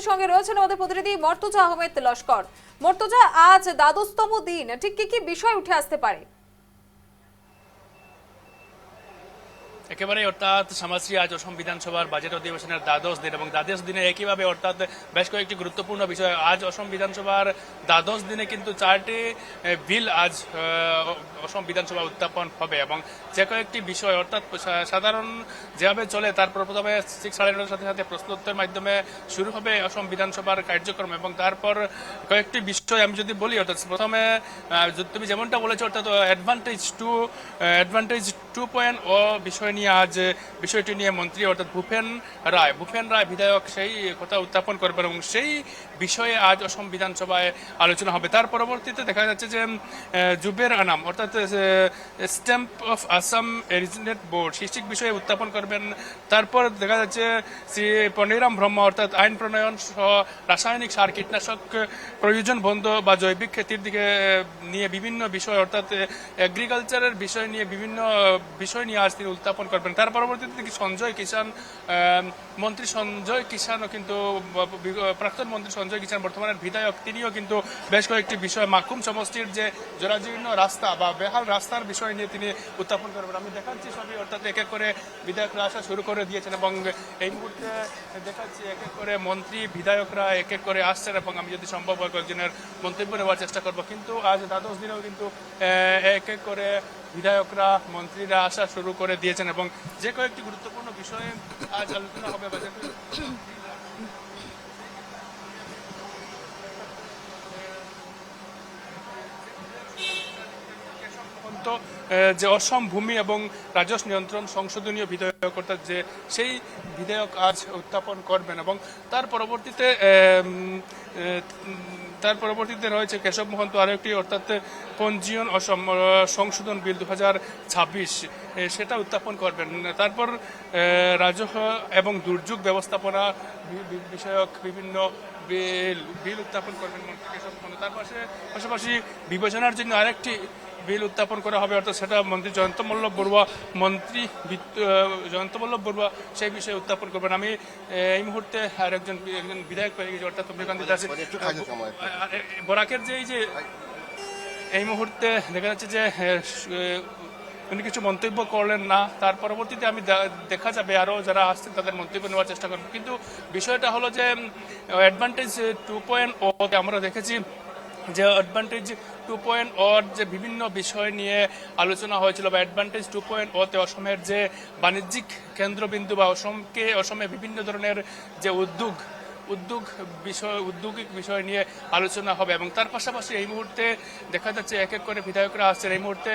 আমাদের সঙ্গে রয়েছেন আমাদের প্রতিনিধি মর্তুজা আহমেদ লস্কর। মর্তুজা, আজ দ্বাদশতম দিন, ঠিক কি কি বিষয় উঠে আসতে পারে? একেবারে অর্থাৎ সমাজশ্রী আজ অসম বিধানসভার বাজেট অধিবেশনের দ্বাদশ দিন এবং দ্বাদশ দিনে একইভাবে অর্থাৎ বেশ কয়েকটি গুরুত্বপূর্ণ বিষয় আজ অসম বিধানসভার দ্বাদশ দিনে কিন্তু 4টি বিল আজ অসম বিধানসভা উত্থাপন হবে এবং যে কয়েকটি বিষয় অর্থাৎ সাধারণ যেভাবে চলে তারপর প্রথমে 9:30 সাথে সাথে প্রশ্নোত্তরের মাধ্যমে শুরু হবে অসম বিধানসভার কার্যক্রম এবং তারপর কয়েকটি বিষয় আমি যদি বলি অর্থাৎ প্রথমে তুমি যেমনটা বলেছো অর্থাৎ অ্যাডভান্টেজ 2.0 বিষয় নিয়ে আজ বিষয়টি নিয়ে মন্ত্রী অর্থাৎ ভূপেন রায় বিধায়ক সেই কথা উত্থাপন করবেন এবং সেই বিষয়ে আজ অসম বিধানসভায় আলোচনা হবে। তার পরবর্তীতে দেখা যাচ্ছে যে জুবের আনাম অর্থাৎ স্ট্যাম্প অফ আসাম রিজনেট বোর্ড শীর্ষিক বিষয়ে উত্থাপন করবেন। তারপর দেখা যাচ্ছে শ্রী পনিরাম ব্রহ্ম অর্থাৎ আইন প্রণয়ন সহ রাসায়নিক সার কীটনাশক প্রয়োজন বন্ধ বা জৈবিক ক্ষেতির দিকে নিয়ে বিভিন্ন বিষয় অর্থাৎ এগ্রিকালচারের বিষয় নিয়ে বিভিন্ন বিষয় নিয়ে আজ তিনি উত্থাপন করবেন। তার পরবর্তীতে মন্ত্রী সঞ্জয় কিষানও কিন্তু প্রাক্তন মন্ত্রী সঞ্জয় কিষান বর্তমানের বিধায়ক, তিনিও কিন্তু বেশ কয়েকটি বিষয় মাকুম সমষ্টির যে জরাজীর্ণ রাস্তা বা বেহাল রাস্তার বিষয় নিয়ে তিনি উত্থাপন করবেন। আমি দেখাচ্ছি সবই অর্থাৎ এক এক করে বিধায়করা আসা শুরু করে দিয়েছেন এবং এই মুহূর্তে দেখাচ্ছি এক এক করে মন্ত্রী বিধায়করা এক এক করে আসছেন এবং আমি যদি সম্ভব হয় কয়েকজনের মন্তব্য নেওয়ার চেষ্টা করব। কিন্তু আজ দ্বাদশ দিনেও কিন্তু এক এক করে বিধায়করা মন্ত্রীরা আসা শুরু করে দিয়েছেন এবং যে কয়েকটি গুরুত্বপূর্ণ বিষয়ে আজ আলোচনা হবে বা যে অসম ভূমি এবং রাজস্ব নিয়ন্ত্রণ সংশোধনীয় বিধেয়ক অর্থাৎ যে সেই বিধেয়ক আজ উত্থাপন করবেন এবং তার পরবর্তীতে রয়েছে কেশব মহন্ত আরও একটি অর্থাৎ পঞ্জীয়ন অসম সংশোধন বিল 2026 সেটা উত্থাপন করবেন। তারপর রাজস্ব এবং দুর্যোগ ব্যবস্থাপনা বিষয়ক বিভিন্ন বিল উত্থাপন করবেন মন্ত্রী কেশব মহন্ত। তার পাশাপাশি বিবেচনার জন্য আরেকটি বিল উত্থাপন করা হবে অর্থাৎ সেটা মন্ত্রী জয়ন্ত মল্লভ বড়ুয়া সেই বিষয়ে উত্থাপন করবেন। আমি এই মুহূর্তে আর একজন বিধায়ক পেয়ে গেছি অর্থাৎ চন্দ্রকান্ত দাস বরাকের যে এই মুহূর্তে দেখা যাচ্ছে যে উনি কিছু মন্তব্য করলেন না। তার পরবর্তীতে আমি দেখা যাবে আরও যারা আসছেন তাদের মন্তব্য নেওয়ার চেষ্টা করব। কিন্তু বিষয়টা হলো যে অ্যাডভান্টেজ 2.0 আমরা দেখেছি যে অ্যাডভান্টেজ 2.0 যে বিভিন্ন বিষয় নিয়ে আলোচনা হয়েছিল বা অ্যাডভান্টেজ 2.0 অসমের যে বাণিজ্যিক কেন্দ্রবিন্দু বা অসমে বিভিন্ন ধরনের যে উদ্যোগিক বিষয় নিয়ে আলোচনা হবে এবং তার পাশাপাশি এই মুহূর্তে দেখা যাচ্ছে এক এক করে বিধায়করা আসছেন। এই মুহূর্তে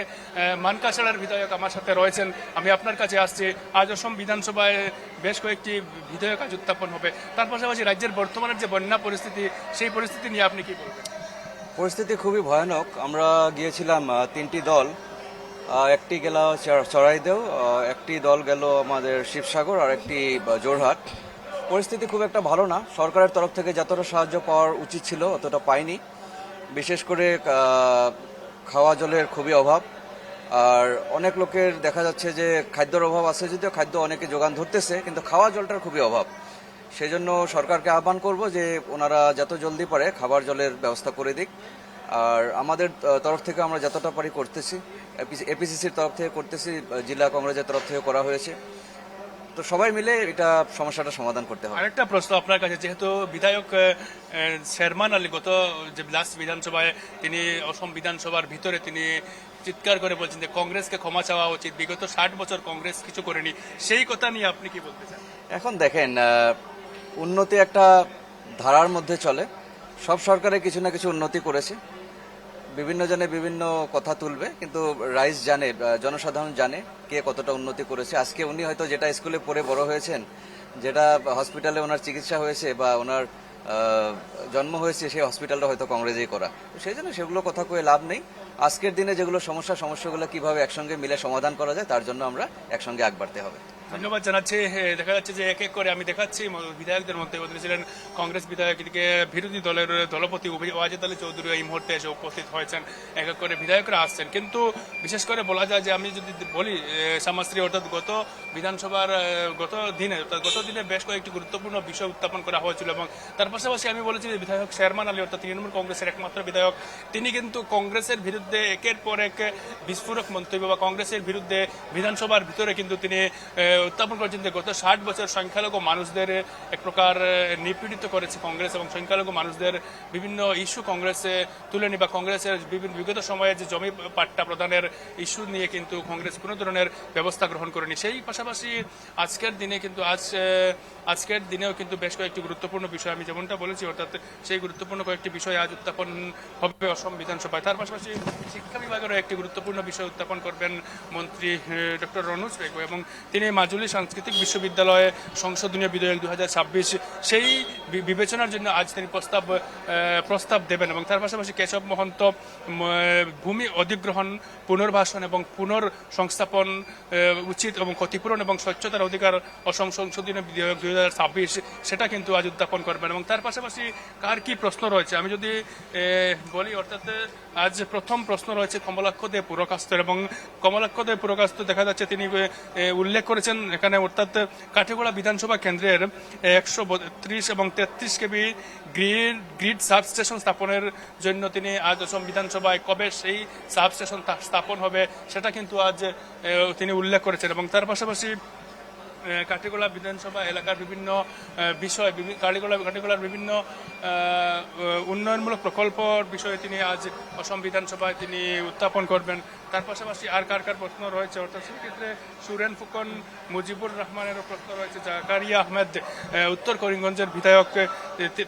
মানকাছাড়ার বিধায়ক আমার সাথে রয়েছেন, আমি আপনার কাছে আসছি। আজ অসম বিধানসভায় বেশ কয়েকটি বিধেয়ক আজ উত্থাপন হবে। তার পাশাপাশি রাজ্যের বর্তমানের যে বন্যা পরিস্থিতি সেই পরিস্থিতি নিয়ে আপনি কি বলবেন? পরিস্থিতি খুবই ভয়ানক। আমরা গিয়েছিলাম 3টি দল, একটি গেল চড়াইদেও, একটি দল গেল আমাদের শিবসাগর আর একটি জোরহাট। পরিস্থিতি খুব একটা ভালো না। সরকারের তরফ থেকে যতটা সাহায্য পাওয়ার উচিত ছিল অতটা পাইনি। বিশেষ করে খাওয়া জলের খুবই অভাব, আর অনেক লোকের দেখা যাচ্ছে যে খাদ্যের অভাব আছে, যদিও খাদ্য অনেকে যোগান ধরতেছে, কিন্তু খাওয়া জলটার খুবই অভাব। সেই জন্য সরকারকে আহ্বান করব যে ওনারা যত জলদি পারে খাবার জলের ব্যবস্থা করে দিক। আর আমাদের তরফ থেকে আমরা যতটা পারি করতেছি, এপিসিসির তরফ থেকে করতেছি, জেলা কংগ্রেসের তরফ থেকে করা হয়েছে। তো সবাই মিলে এটা সমস্যাটা সমাধান করতে হবে। আরেকটা প্রশ্ন আপনার কাছে, যেহেতু বিধায়ক শেরমান আলী গত যে লাস্ট বিধানসভায় তিনি অসম বিধানসভার ভিতরে তিনি চিৎকার করে বলছেন যে কংগ্রেসকে ক্ষমা চাওয়া উচিত, বিগত 60 বছর কংগ্রেস কিছু করেনি, সেই কথা নিয়ে আপনি কি বলতে চান? এখন দেখেন, উন্নতি একটা ধারার মধ্যে চলে। সব সরকারে কিছু না কিছু উন্নতি করেছে, বিভিন্ন জনে বিভিন্ন কথা তুলবে, কিন্তু রাইজ জানে, জনসাধারণ জানে কে কতটা উন্নতি করেছে। আজকে উনি হয়তো যেটা স্কুলে পড়ে বড় হয়েছেন, যেটা হসপিটালে ওনার চিকিৎসা হয়েছে বা ওনার জন্ম হয়েছে, সেই হসপিটালটা হয়তো কংগ্রেসেই করা। সেই জন্য সেগুলো কথা কয়ে লাভ নেই। আজকের দিনে যেগুলো সমস্যাগুলো কিভাবে একসঙ্গে মিলে সমাধান করা যায় তার জন্য আমরা একসঙ্গে আগ বাড়তে হবে। ধন্যবাদ জানাচ্ছি। দেখা যাচ্ছে যে এক এক করে আমি দেখাচ্ছি বিধায়কদের মধ্যে ছিলেন কংগ্রেস বিধায়ক, এদিকে বিরোধী দলের দলপতি ওয়াজেদ আলী চৌধুরী এই মুহূর্তে এসে উপস্থিত হয়েছেন, এক এক করে বিধায়করা আসছেন। কিন্তু বিশেষ করে বলা যায় যে আমি যদি বলি শ্যামাশ্রী, অর্থাৎ গত বিধানসভার গত দিনে বেশ কয়েকটি গুরুত্বপূর্ণ বিষয় উত্থাপন করা হয়েছিল এবং তার পাশাপাশি আমি বলেছি যে বিধায়ক শেরমান আলী, অর্থাৎ তৃণমূল কংগ্রেসের একমাত্র বিধায়ক, তিনি কিন্তু কংগ্রেসের বিরুদ্ধে একের পর এক বিস্ফোরক মন্তব্য বা কংগ্রেসের বিরুদ্ধে বিধানসভার ভিতরে কিন্তু তিনি উত্থাপন করেছেন যে গত 60 বছর সংখ্যালঘু মানুষদের এক প্রকার নিপীড়িত করেছে কংগ্রেস এবং সংখ্যালঘু মানুষদের বিভিন্ন ইস্যু কংগ্রেসে তুলে বা কংগ্রেসের বিভিন্ন বিগত সময়ে যে জমি পাট্টা প্রদানের ইস্যু নিয়ে কিন্তু কংগ্রেস কোনো ধরনের ব্যবস্থা গ্রহণ করেনি। সেই পাশাপাশি আজকের দিনেও কিন্তু বেশ কয়েকটি গুরুত্বপূর্ণ বিষয় আমি যেমনটা বলেছি, অর্থাৎ সেই গুরুত্বপূর্ণ কয়েকটি বিষয় আজ উত্থাপন হবে অসম বিধানসভায়। তার পাশাপাশি শিক্ষা বিভাগেরও একটি গুরুত্বপূর্ণ বিষয় উত্থাপন করবেন মন্ত্রী ডক্টর রনোজ পেগু এবং তিনি মাজুলী সাংস্কৃতিক বিশ্ববিদ্যালয়ে সংশোধনীয় বিধেয়ক 2026 সেই বিবেচনার জন্য আজ তিনি প্রস্তাব দেবেন এবং তার পাশাপাশি কেশব মহন্ত ভূমি অধিগ্রহণ, পুনর্বাসন এবং পুনর্সংস্থাপন উচিত এবং ক্ষতিপূরণ এবং স্বচ্ছতার অধিকার অসম সংশোধনীয় বিধেয়ক 2026 সেটা কিন্তু আজ উত্থাপন করবেন এবং তার পাশাপাশি কার কি প্রশ্ন রয়েছে আমি যদি বলি, অর্থাৎ আজ প্রথম প্রশ্ন রয়েছে কমলাক্ষ দে পুরকাস্তর এবং কমলাক্ষ দে পুরকাস্তর দেখা যাচ্ছে তিনি উল্লেখ করেছেন এখানে, অর্থাৎ কাঠিগোড়া বিধানসভা কেন্দ্রের 132 এবং 33 কেবি গ্রিড সাবস্টেশন স্থাপনের জন্য তিনি আজ অসম বিধানসভায় কবে সেই সাবস্টেশন স্থাপন হবে সেটা কিন্তু আজ তিনি উল্লেখ করেছেন এবং তার পাশাপাশি কাঠিগোড়া বিধানসভা এলাকার বিভিন্ন বিষয়, কাঠিগোড়ার বিভিন্ন উন্নয়নমূলক প্রকল্পর বিষয়ে তিনি আজ অসম বিধানসভায় তিনি উত্থাপন করবেন। তার পাশাপাশি আর কার প্রশ্ন রয়েছে, অর্থাৎ সেক্ষেত্রে সুরেন ফুকন মুজিবুর রহমানেরও প্রশ্ন রয়েছে, জাকারিয়া আহমেদ উত্তর করিমগঞ্জের বিধায়ক,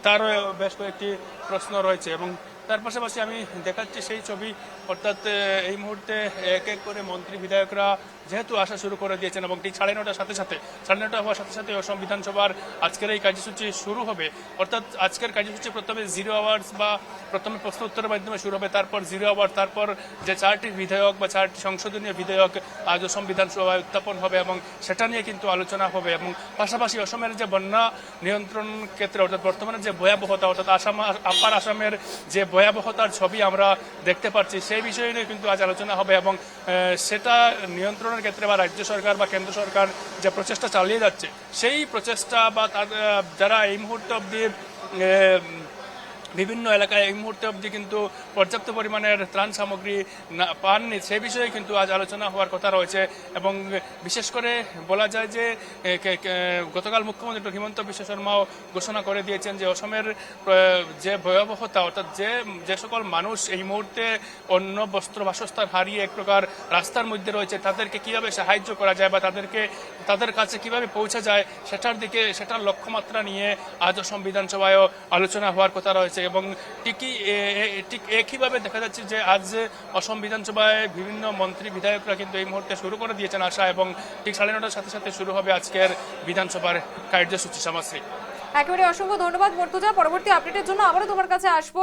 তারও বেশ কয়েকটি প্রশ্ন রয়েছে এবং তার পাশাপাশি আমি দেখাচ্ছি সেই ছবি, অর্থাৎ এই মুহূর্তে এক এক করে মন্ত্রী বিধায়করা যেহেতু আসা শুরু করে দিয়েছেন এবং ঠিক 9:30 হওয়ার সাথে সাথে অসম বিধানসভার আজকের এই কার্যসূচি শুরু হবে। অর্থাৎ আজকের কার্যসূচি প্রথমে 0 আওয়ার্স বা প্রথমে প্রশ্ন উত্তরের মাধ্যমে শুরু হবে, তারপর 0 আওয়ার, তারপর যে 4টি বিধায়ক বা 4টি সংশোধনীয় বিধায়ক আজ অসম বিধানসভায় উত্থাপন হবে এবং সেটা নিয়ে কিন্তু আলোচনা হবে এবং পাশাপাশি অসমের যে বন্যা নিয়ন্ত্রণ ক্ষেত্রে, অর্থাৎ বর্তমানে যে ভয়াবহতা, অর্থাৎ আপার আসামের যে ভয়াবহতার ছবি আমরা দেখতে পাচ্ছি সেই বিষয় নিয়ে কিন্তু আজ আলোচনা হবে এবং সেটা নিয়ন্ত্রণের ক্ষেত্রে বা রাজ্য সরকার বা কেন্দ্র সরকার যে প্রচেষ্টা চালিয়ে যাচ্ছে সেই প্রচেষ্টা বা যারা এই মুহূর্তে অবধি বিভিন্ন এলাকায় এই মুহূর্তে অবধি কিন্তু পর্যাপ্ত পরিমাণের ত্রাণ সামগ্রী পাননি সেই বিষয়ে কিন্তু আজ আলোচনা হওয়ার কথা রয়েছে এবং বিশেষ করে বলা যায় যে গতকাল মুখ্যমন্ত্রী ডক্টর হিমন্ত বিশ্ব শর্মাও ঘোষণা করে দিয়েছেন যে অসমের যে ভয়াবহতা, অর্থাৎ যে সকল মানুষ এই মুহূর্তে অন্ন বস্ত্র বাসস্থান হারিয়ে এক প্রকার রাস্তার মধ্যে রয়েছে, তাদেরকে কিভাবে সাহায্য করা যায় বা তাদের কাছে কিভাবে পৌঁছা যায় সেটার লক্ষ্যমাত্রা নিয়ে আজ অসম বিধানসভায়ও আলোচনা হওয়ার কথা রয়েছে এবং ঠিক একইভাবে দেখা যাচ্ছে যে আজ অসম বিধানসভায় বিভিন্ন মন্ত্রী বিধায়করা কিন্তু এই মুহূর্তে শুরু করে দিয়েছেন আসা এবং ঠিক 9:30 সাথে সাথে শুরু হবে আজকের বিধানসভার কার্যসূচি। সমাশ্রী, একেবারে অসংখ্য ধন্যবাদ মর্তুজা। পরবর্তী আপডেটের জন্য আবারও তোমার কাছে আসবো।